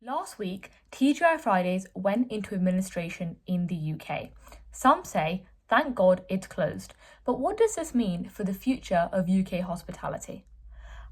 Last week, TGI Fridays went into administration in the UK. Some say, thank God it's closed. But what does this mean for the future of UK hospitality?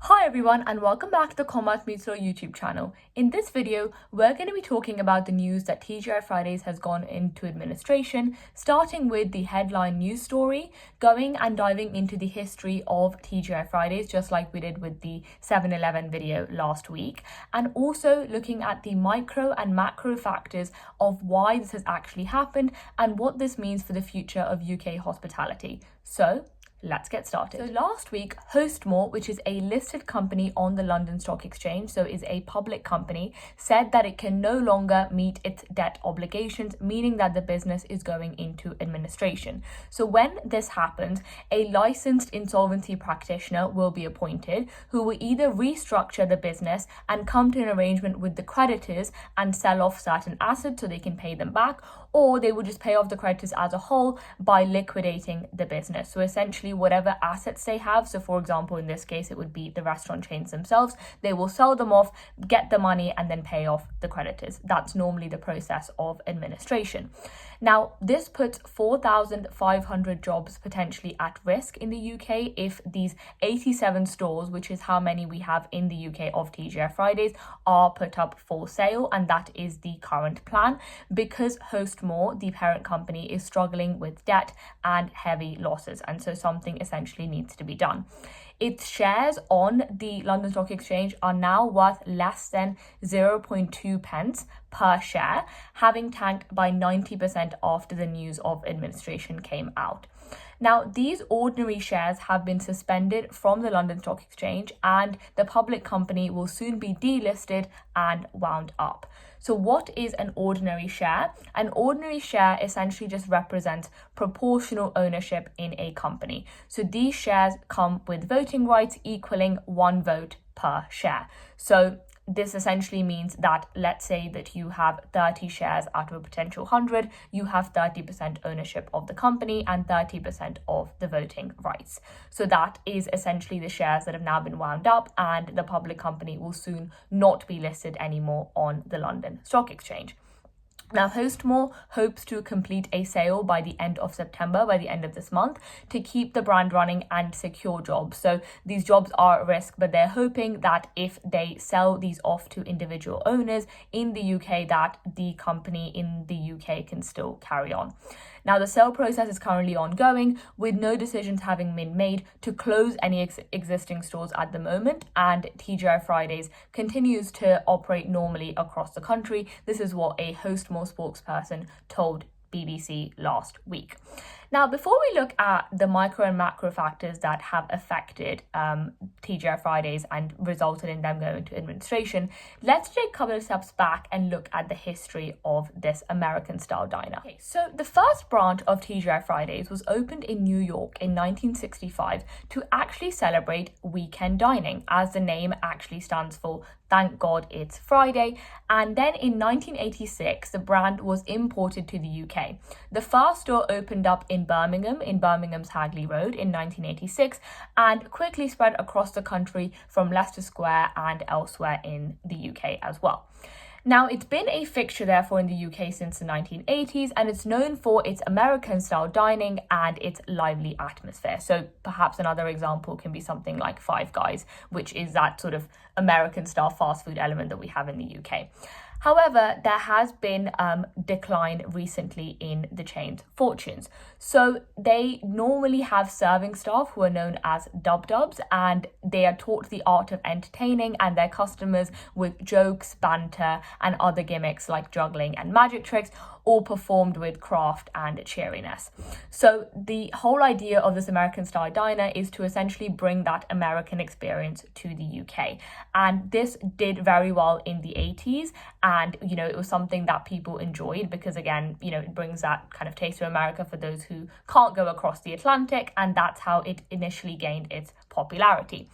Hi everyone and welcome back to the Commerce Meets Law YouTube channel. In this video, we're going to be talking about the news that TGI Fridays has gone into administration, starting with the headline news story, going and diving into the history of TGI Fridays, just like we did with the 7-Eleven video last week, and also looking at the micro and macro factors of why this has actually happened and what this means for the future of UK hospitality. So, let's get started. So last week, Hostmore, which is a listed company on the London Stock Exchange, so is a public company, said that it can no longer meet its debt obligations, meaning that the business is going into administration. So when this happens, a licensed insolvency practitioner will be appointed who will either restructure the business and come to an arrangement with the creditors and sell off certain assets so they can pay them back, or they will just pay off the creditors as a whole by liquidating the business. So essentially, whatever assets they have, so for example in this case it would be the restaurant chains themselves, they will sell them off, get the money and then pay off the creditors. That's normally the process of administration. Now this puts 4,500 jobs potentially at risk in the UK if these 87 stores, which is how many we have in the UK of TGI Fridays, are put up for sale, and that is the current plan, because Hostmore, the parent company, is struggling with debt and heavy losses, and so something essentially needs to be done. Its shares on the London Stock Exchange are now worth less than 0.2 pence per share, having tanked by 90% after the news of administration came out. Now, these ordinary shares have been suspended from the London Stock Exchange, and the public company will soon be delisted and wound up. So what is an ordinary share? An ordinary share essentially just represents proportional ownership in a company. So these shares come with voting rights equaling 1 vote per share. So this essentially means that, let's say that you have 30 shares out of a potential 100, you have 30% ownership of the company and 30% of the voting rights. So that is essentially the shares that have now been wound up, and the public company will soon not be listed anymore on the London Stock Exchange. Now, Hostmore hopes to complete a sale by the end of September, by the end of this month, to keep the brand running and secure jobs. So these jobs are at risk, but they're hoping that if they sell these off to individual owners in the UK, that the company in the UK can still carry on. Now, the sale process is currently ongoing, with no decisions having been made to close any existing stores at the moment, and TGI Fridays continues to operate normally across the country. This is what a Hostmore spokesperson told BBC last week. Now, before we look at the micro and macro factors that have affected TGI Fridays and resulted in them going into administration, let's take a couple of steps back and look at the history of this American-style diner. Okay, so the first branch of TGI Fridays was opened in New York in 1965 to actually celebrate weekend dining, as the name actually stands for Thank God It's Friday. And then in 1986, the brand was imported to the UK. The first store opened up in Birmingham's Hagley Road in 1986, and quickly spread across the country from Leicester Square and elsewhere in the UK as well. Now, it's been a fixture, therefore, in the UK since the 1980s, and it's known for its American-style dining and its lively atmosphere. So perhaps another example can be something like Five Guys, which is that sort of American-style fast food element that we have in the UK. However, there has been decline recently in the chain's fortunes. So they normally have serving staff who are known as dub-dubs, and they are taught the art of entertaining and their customers with jokes, banter, and other gimmicks like juggling and magic tricks, all performed with craft and cheeriness. So the whole idea of this American-style diner is to essentially bring that American experience to the UK. And this did very well in the 80s. And, it was something that people enjoyed because, again, it brings that kind of taste of America for those who can't go across the Atlantic. And that's how it initially gained its popularity.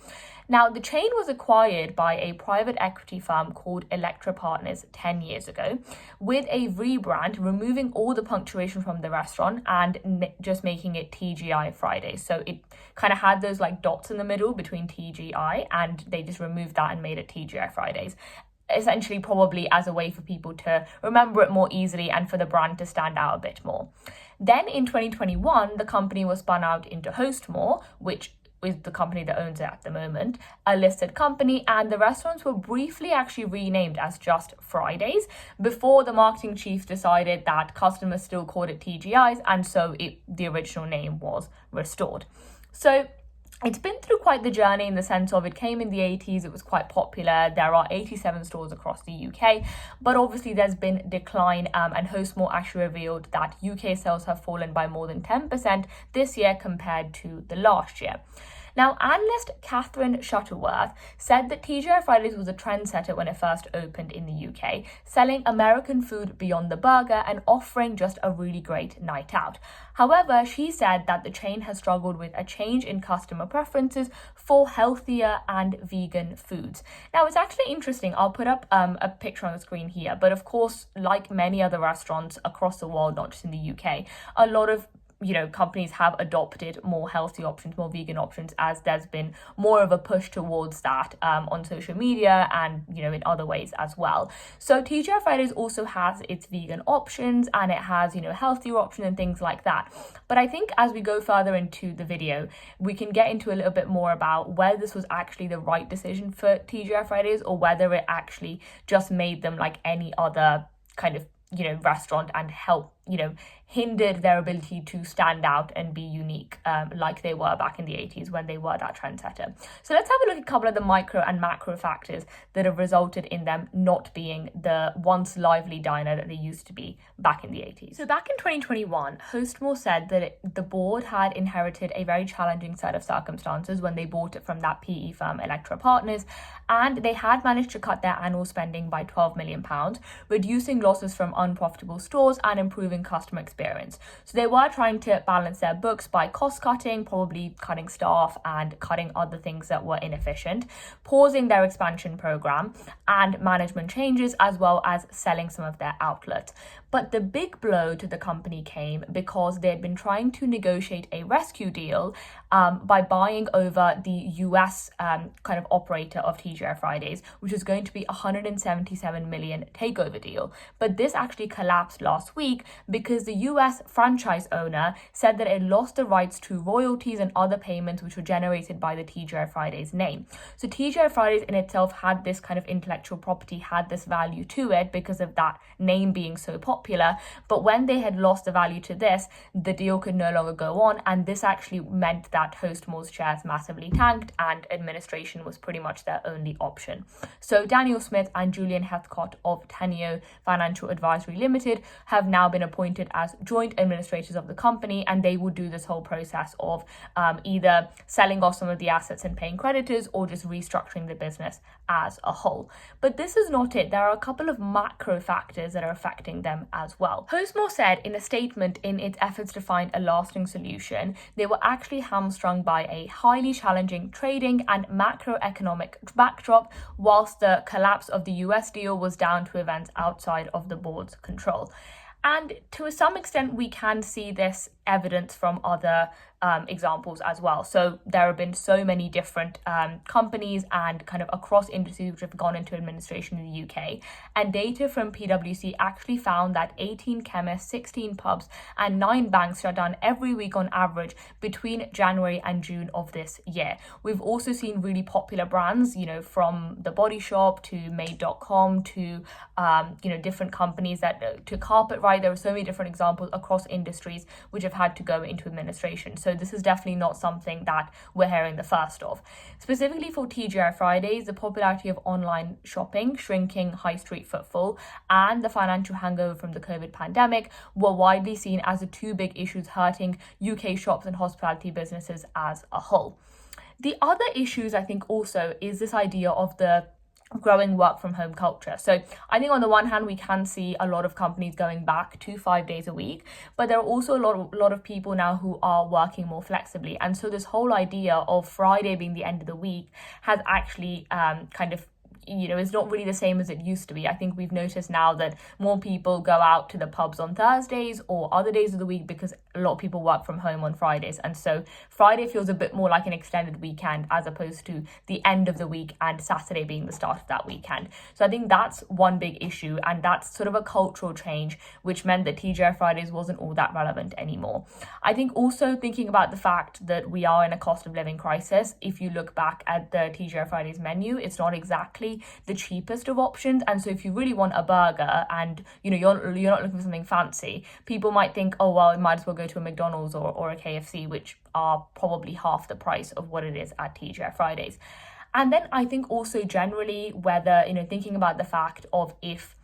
Now, the chain was acquired by a private equity firm called Electra Partners 10 years ago, with a rebrand, removing all the punctuation from the restaurant and just making it TGI Fridays. So it kind of had those like dots in the middle between TGI, and they just removed that and made it TGI Fridays. essentially probably as a way for people to remember it more easily and for the brand to stand out a bit more. Then in 2021, the company was spun out into Hostmore, which is the company that owns it at the moment, a listed company, and the restaurants were briefly actually renamed as just Fridays before the marketing chief decided that customers still called it TGI's, and so the original name was restored. So it's been through quite the journey in the sense of it came in the 80s, it was quite popular. There are 87 stores across the UK, but obviously there's been decline, and Hostmore actually revealed that UK sales have fallen by more than 10% this year compared to the last year. Now, analyst Catherine Shuttleworth said that TGI Fridays was a trendsetter when it first opened in the UK, selling American food beyond the burger and offering just a really great night out. However, she said that the chain has struggled with a change in customer preferences for healthier and vegan foods. Now, it's actually interesting. I'll put up a picture on the screen here, but of course, like many other restaurants across the world, not just in the UK, a lot of companies have adopted more healthy options, more vegan options, as there's been more of a push towards that on social media and, in other ways as well. So TGI Fridays also has its vegan options and it has, healthier options and things like that. But I think as we go further into the video, we can get into a little bit more about whether this was actually the right decision for TGI Fridays or whether it actually just made them like any other kind of restaurant and hindered their ability to stand out and be unique, like they were back in the 80s when they were that trendsetter. So let's have a look at a couple of the micro and macro factors that have resulted in them not being the once lively diner that they used to be back in the 80s. So back in 2021, Hostmore said that the board had inherited a very challenging set of circumstances when they bought it from that PE firm Electra Partners, and they had managed to cut their annual spending by £12 million, reducing losses from unprofitable stores and improving customer experience. So they were trying to balance their books by cost cutting, probably cutting staff and cutting other things that were inefficient, pausing their expansion program and management changes, as well as selling some of their outlets. But the big blow to the company came because they had been trying to negotiate a rescue deal by buying over the US kind of operator of TGI Fridays, which was going to be a $177 million takeover deal. But this actually collapsed last week because the US franchise owner said that it lost the rights to royalties and other payments which were generated by the TGI Fridays name. So TGI Fridays in itself had this kind of intellectual property, had this value to it because of that name being so popular. But when they had lost the value to this, the deal could no longer go on. And this actually meant that Hostmore's shares massively tanked and administration was pretty much their only option. So Daniel Smith and Julian Heathcott of Teneo Financial Advisory Limited have now been appointed as joint administrators of the company, and they will do this whole process of either selling off some of the assets and paying creditors or just restructuring the business as a whole. But this is not it. There are a couple of macro factors that are affecting them as well. Hostmore said in a statement, in its efforts to find a lasting solution, they were actually hamstrung by a highly challenging trading and macroeconomic backdrop, whilst the collapse of the US deal was down to events outside of the board's control. And to some extent, we can see this evidence from other examples as well. So there have been so many different companies and kind of across industries which have gone into administration in the UK. And data from PwC actually found that 18 chemists, 16 pubs and 9 banks shut down every week on average between January and June of this year. We've also seen really popular brands, from The Body Shop to Made.com to, different companies that to Carpetright. There are so many different examples across industries which have had to go into administration. So this is definitely not something that we're hearing the first of. Specifically for TGI Fridays, the popularity of online shopping, shrinking high street footfall, and the financial hangover from the COVID pandemic were widely seen as the two big issues hurting UK shops and hospitality businesses as a whole. The other issues, I think, also is this idea of the growing work from home culture. So I think on the one hand, we can see a lot of companies going back to 5 days a week, but there are also a lot of people now who are working more flexibly. And so this whole idea of Friday being the end of the week has actually it's not really the same as it used to be. I think we've noticed now that more people go out to the pubs on Thursdays or other days of the week because a lot of people work from home on Fridays, and so Friday feels a bit more like an extended weekend as opposed to the end of the week and Saturday being the start of that weekend. So I think that's one big issue, and that's sort of a cultural change, which meant that TGI Fridays wasn't all that relevant anymore. I think also thinking about the fact that we are in a cost of living crisis, if you look back at the TGI Fridays menu, it's not exactly the cheapest of options, and so if you really want a burger and you're not looking for something fancy, people might think, oh well, I might as well go to a McDonald's or a KFC, which are probably half the price of what it is at TGI Fridays. And then I think also generally whether, thinking about the fact of if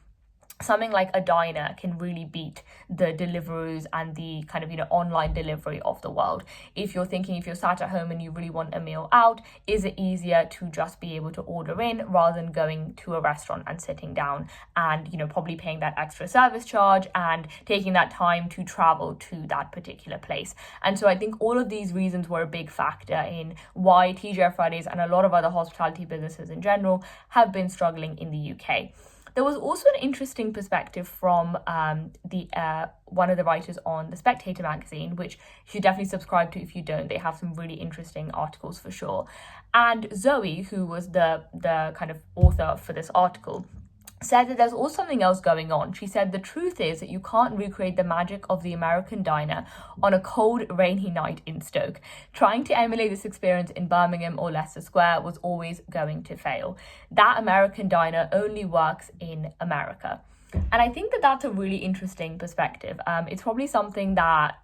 something like a diner can really beat the Deliveroo's and the kind of, online delivery of the world. If you're sat at home and you really want a meal out, is it easier to just be able to order in rather than going to a restaurant and sitting down and, probably paying that extra service charge and taking that time to travel to that particular place? And so I think all of these reasons were a big factor in why TGI Fridays and a lot of other hospitality businesses in general have been struggling in the UK. There was also an interesting perspective from one of the writers on The Spectator magazine, which you should definitely subscribe to if you don't. They have some really interesting articles for sure. And Zoe, who was the kind of author for this article, said that there's also something else going on. She said the truth is that you can't recreate the magic of the American diner on a cold, rainy night in Stoke. Trying to emulate this experience in Birmingham or Leicester Square was always going to fail. That American diner only works in America. And I think that that's a really interesting perspective. It's probably something that,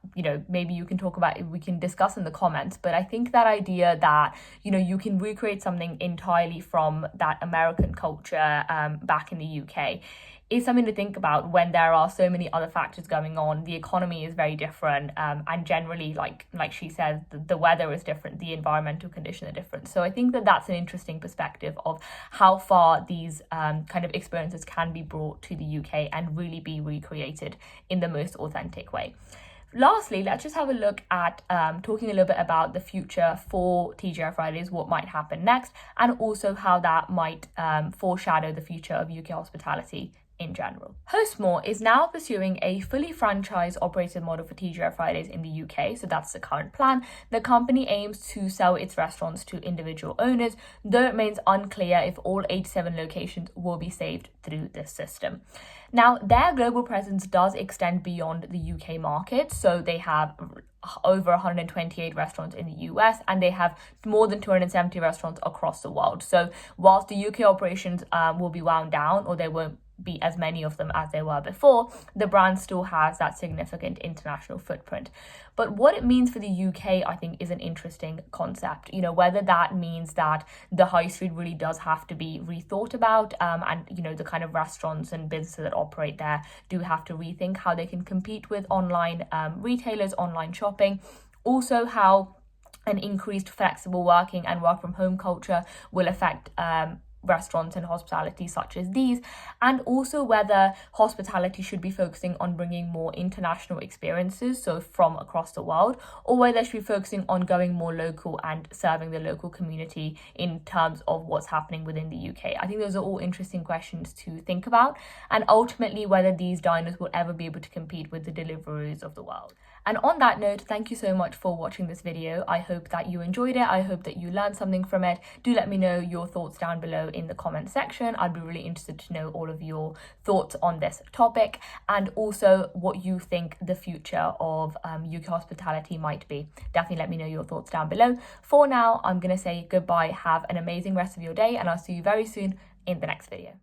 maybe you can talk about, we can discuss in the comments. But I think that idea that, you can recreate something entirely from that American culture back in the UK is something to think about when there are so many other factors going on. The economy is very different, and generally, like she says, the weather is different, the environmental conditions are different. So I think that that's an interesting perspective of how far these kind of experiences can be brought to the UK and really be recreated in the most authentic way. Lastly, let's just have a look at talking a little bit about the future for TGI Fridays, what might happen next, and also how that might foreshadow the future of UK hospitality in general. Hostmore is now pursuing a fully franchise operated model for TGI Fridays in the UK, so that's the current plan. The company aims to sell its restaurants to individual owners, though it remains unclear if all 87 locations will be saved through this system. Now, their global presence does extend beyond the UK market, so they have over 128 restaurants in the US, and they have more than 270 restaurants across the world. So whilst the UK operations will be wound down, or they won't be as many of them as there were before, the brand still has that significant international footprint. But what it means for the UK, I think, is an interesting concept. Whether that means that the high street really does have to be rethought about, and the kind of restaurants and businesses that operate there do have to rethink how they can compete with online retailers, online shopping. Also, how an increased flexible working and work from home culture will affect restaurants and hospitality such as these, and also whether hospitality should be focusing on bringing more international experiences, so from across the world, or whether they should be focusing on going more local and serving the local community in terms of what's happening within the UK. I think those are all interesting questions to think about, and ultimately whether these diners will ever be able to compete with the Deliveroo's of the world. And on that note, thank you so much for watching this video. I hope that you enjoyed it. I hope that you learned something from it. Do let me know your thoughts down below in the comment section. I'd be really interested to know all of your thoughts on this topic, and also what you think the future of UK hospitality might be. Definitely let me know your thoughts down below. For now, I'm going to say goodbye. Have an amazing rest of your day, and I'll see you very soon in the next video.